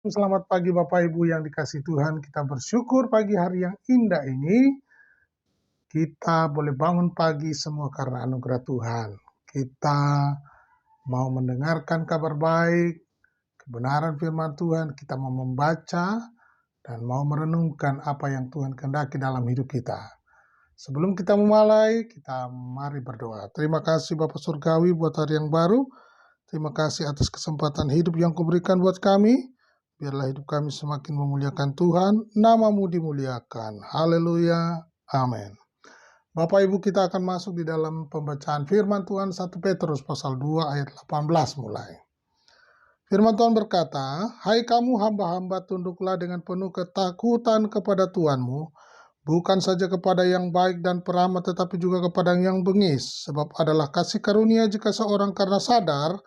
Selamat pagi Bapak Ibu yang dikasihi Tuhan, kita bersyukur pagi hari yang indah ini, kita boleh bangun pagi semua karena anugerah Tuhan. Kita mau mendengarkan kabar baik, kebenaran firman Tuhan, kita mau membaca dan mau merenungkan apa yang Tuhan kehendaki dalam hidup kita. Sebelum kita memulai, kita mari berdoa. Terima kasih Bapak Surgawi buat hari yang baru. Terima kasih atas kesempatan hidup yang Kau berikan buat kami. Biarlah hidup kami semakin memuliakan Tuhan, nama-Mu dimuliakan. Haleluya. Amin. Bapak Ibu, kita akan masuk di dalam pembacaan firman Tuhan 1 Petrus pasal 2 ayat 18 mulai. Firman Tuhan berkata, "Hai kamu hamba-hamba, tunduklah dengan penuh ketakutan kepada Tuhanmu, bukan saja kepada yang baik dan peramah, tetapi juga kepada yang bengis. Sebab adalah kasih karunia jika seorang karena sadar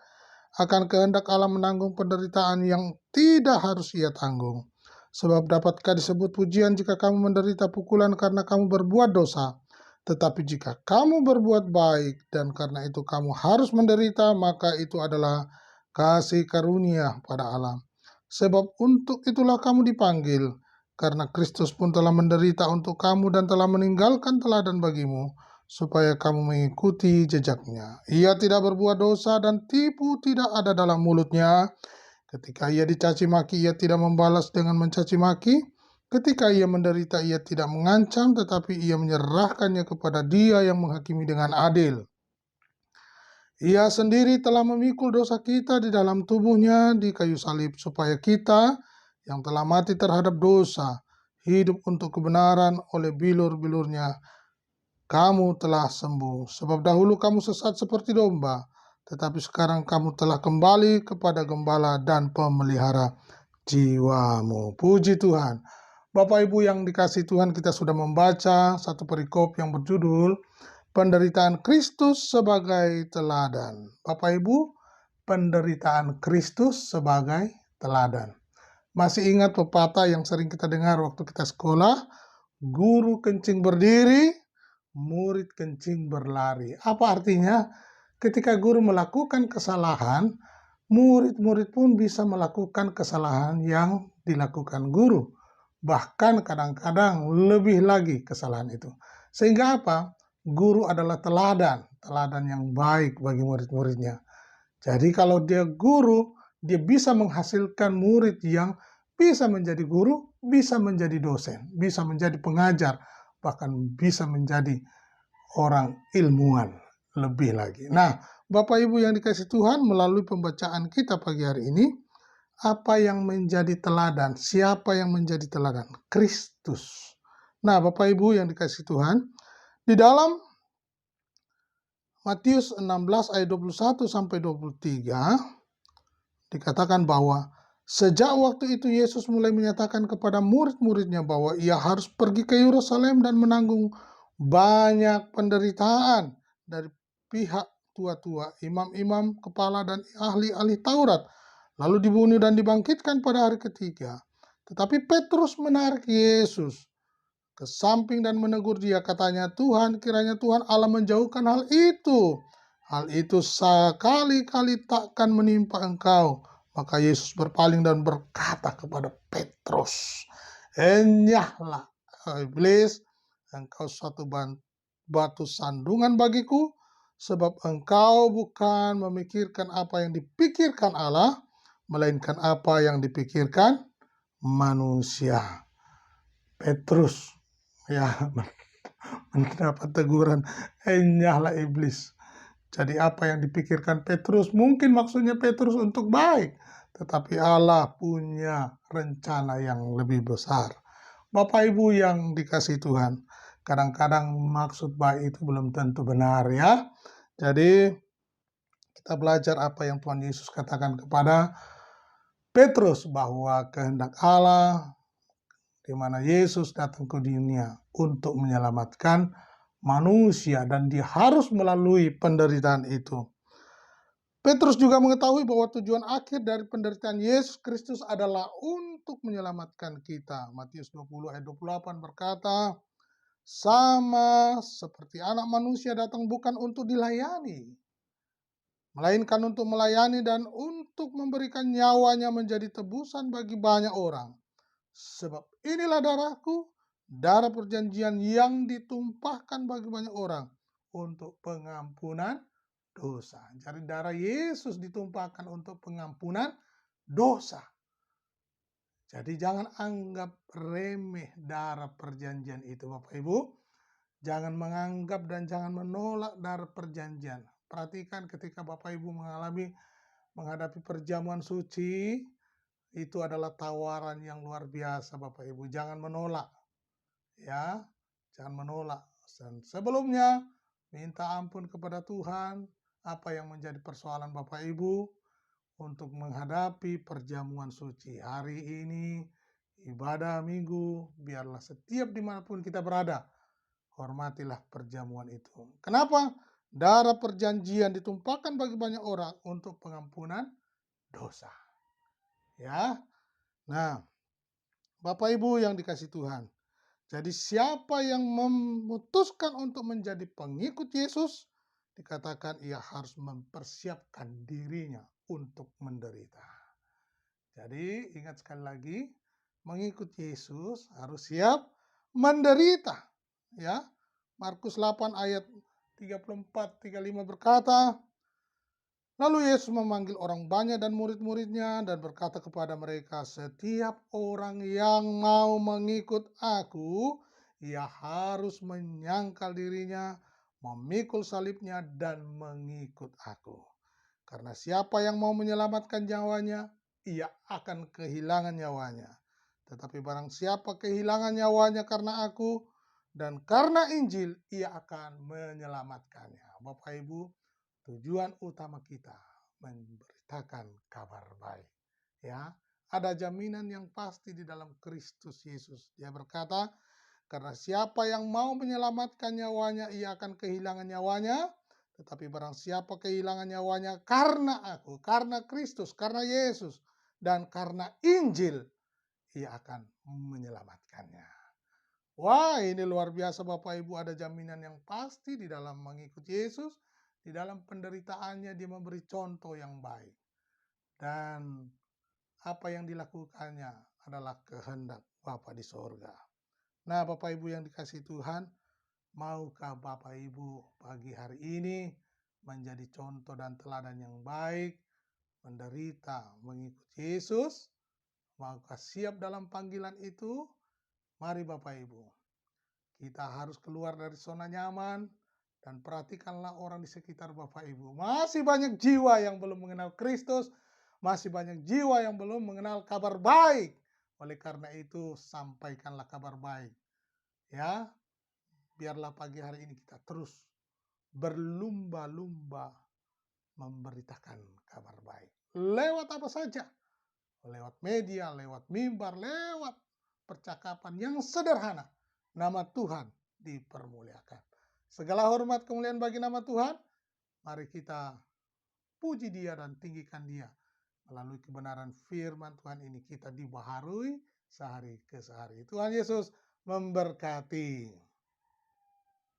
akan kehendak Allah menanggung penderitaan yang tidak harus ia tanggung. Sebab dapatkah disebut pujian jika kamu menderita pukulan karena kamu berbuat dosa? Tetapi jika kamu berbuat baik dan karena itu kamu harus menderita, maka itu adalah kasih karunia pada Allah. Sebab untuk itulah kamu dipanggil, karena Kristus pun telah menderita untuk kamu dan telah meninggalkan teladan bagimu, supaya kamu mengikuti jejaknya. Ia tidak berbuat dosa dan tipu tidak ada dalam mulutnya. Ketika ia dicaci maki, ia tidak membalas dengan mencaci maki. Ketika ia menderita, ia tidak mengancam, tetapi ia menyerahkannya kepada Dia yang menghakimi dengan adil. Ia sendiri telah memikul dosa kita di dalam tubuhnya di kayu salib, supaya kita yang telah mati terhadap dosa, hidup untuk kebenaran. Oleh bilur-bilurnya kamu telah sembuh. Sebab dahulu kamu sesat seperti domba, tetapi sekarang kamu telah kembali kepada gembala dan pemelihara jiwamu." Puji Tuhan. Bapak Ibu yang dikasihi Tuhan, kita sudah membaca satu perikop yang berjudul penderitaan Kristus sebagai teladan. Bapak Ibu, penderitaan Kristus sebagai teladan. Masih ingat pepatah yang sering kita dengar waktu kita sekolah? Guru kencing berdiri, murid kencing berlari. Apa artinya? Ketika guru melakukan kesalahan, murid-murid pun bisa melakukan kesalahan yang dilakukan guru. Bahkan kadang-kadang lebih lagi kesalahan itu. Sehingga apa? Guru adalah teladan yang baik bagi murid-muridnya. Jadi kalau dia guru, dia bisa menghasilkan murid yang bisa menjadi guru, bisa menjadi dosen, bisa menjadi pengajar, bahkan bisa menjadi orang ilmuwan lebih lagi. Nah, Bapak Ibu yang dikasihi Tuhan, melalui pembacaan kita pagi hari ini, apa yang menjadi teladan? Siapa yang menjadi teladan? Kristus. Nah, Bapak Ibu yang dikasihi Tuhan, di dalam Matius 16 ayat 21 sampai 23 dikatakan bahwa sejak waktu itu Yesus mulai menyatakan kepada murid-muridnya bahwa ia harus pergi ke Yerusalem dan menanggung banyak penderitaan dari pihak tua-tua, imam-imam, kepala dan ahli-ahli Taurat, lalu dibunuh dan dibangkitkan pada hari ketiga. Tetapi Petrus menarik Yesus ke samping dan menegur dia, katanya, "Tuhan, kiranya Tuhan Allah menjauhkan hal itu. Hal itu sekali-kali takkan menimpa engkau." Maka Yesus berpaling dan berkata kepada Petrus, "Enyahlah, iblis, engkau suatu batu sandungan bagiku, sebab engkau bukan memikirkan apa yang dipikirkan Allah, melainkan apa yang dipikirkan manusia." Petrus mendapat teguran, "Enyahlah iblis." Jadi apa yang dipikirkan Petrus, mungkin maksudnya Petrus untuk baik, tetapi Allah punya rencana yang lebih besar. Bapak Ibu yang dikasihi Tuhan, kadang-kadang maksud baik itu belum tentu benar ya. Jadi kita belajar apa yang Tuhan Yesus katakan kepada Petrus, bahwa kehendak Allah di mana Yesus datang ke dunia untuk menyelamatkan manusia dan dia harus melalui penderitaan itu. Petrus juga mengetahui bahwa tujuan akhir dari penderitaan Yesus Kristus adalah untuk menyelamatkan kita. Matius 20 ayat 28 berkata, "Sama seperti anak manusia datang bukan untuk dilayani, melainkan untuk melayani dan untuk memberikan nyawanya menjadi tebusan bagi banyak orang. Sebab inilah darahku, darah perjanjian yang ditumpahkan bagi banyak orang untuk pengampunan dosa. Jadi darah Yesus ditumpahkan untuk pengampunan dosa. Jadi jangan anggap remeh darah perjanjian itu, Bapak Ibu. Jangan menganggap dan jangan menolak darah perjanjian. Perhatikan ketika Bapak Ibu menghadapi perjamuan suci, itu adalah tawaran yang luar biasa, Bapak Ibu. Jangan menolak, ya. Jangan menolak. Dan sebelumnya, minta ampun kepada Tuhan apa yang menjadi persoalan Bapak Ibu untuk menghadapi perjamuan suci. Hari ini, ibadah minggu, biarlah setiap dimanapun kita berada, hormatilah perjamuan itu. Kenapa? Darah perjanjian ditumpahkan bagi banyak orang untuk pengampunan dosa. Ya. Nah, Bapak Ibu yang dikasihi Tuhan. Jadi siapa yang memutuskan untuk menjadi pengikut Yesus, dikatakan ia harus mempersiapkan dirinya untuk menderita. Jadi ingat sekali lagi, mengikut Yesus harus siap menderita. Ya, Markus 8 ayat 34-35 berkata, lalu Yesus memanggil orang banyak dan murid-muridnya dan berkata kepada mereka, setiap orang yang mau mengikut aku, ia harus menyangkal dirinya, memikul salibnya dan mengikut aku. Karena siapa yang mau menyelamatkan nyawanya, ia akan kehilangan nyawanya. Tetapi barang siapa kehilangan nyawanya karena aku dan karena Injil, ia akan menyelamatkannya. Bapak Ibu, tujuan utama kita memberitakan kabar baik. Ya, ada jaminan yang pasti di dalam Kristus Yesus. Dia berkata, karena siapa yang mau menyelamatkan nyawanya, ia akan kehilangan nyawanya. Tetapi barang siapa kehilangan nyawanya karena aku, karena Kristus, karena Yesus, dan karena Injil, ia akan menyelamatkannya. Wah, ini luar biasa Bapak Ibu, ada jaminan yang pasti di dalam mengikuti Yesus. Di dalam penderitaannya dia memberi contoh yang baik. Dan apa yang dilakukannya adalah kehendak Bapa di sorga. Nah, Bapak Ibu yang dikasihi Tuhan, maukah Bapak Ibu pagi hari ini menjadi contoh dan teladan yang baik, menderita mengikuti Yesus? Maukah siap dalam panggilan itu? Mari Bapak Ibu, kita harus keluar dari zona nyaman dan perhatikanlah orang di sekitar Bapak Ibu. Masih banyak jiwa yang belum mengenal Kristus, masih banyak jiwa yang belum mengenal kabar baik. Oleh karena itu, sampaikanlah kabar baik. Ya, biarlah pagi hari ini kita terus berlumba-lumba memberitakan kabar baik. Lewat apa saja. Lewat media, lewat mimbar, lewat percakapan yang sederhana. Nama Tuhan dipermuliakan. Segala hormat kemuliaan bagi nama Tuhan. Mari kita puji Dia dan tinggikan Dia. Melalui kebenaran firman Tuhan ini kita dibaharui sehari ke sehari. Tuhan Yesus memberkati.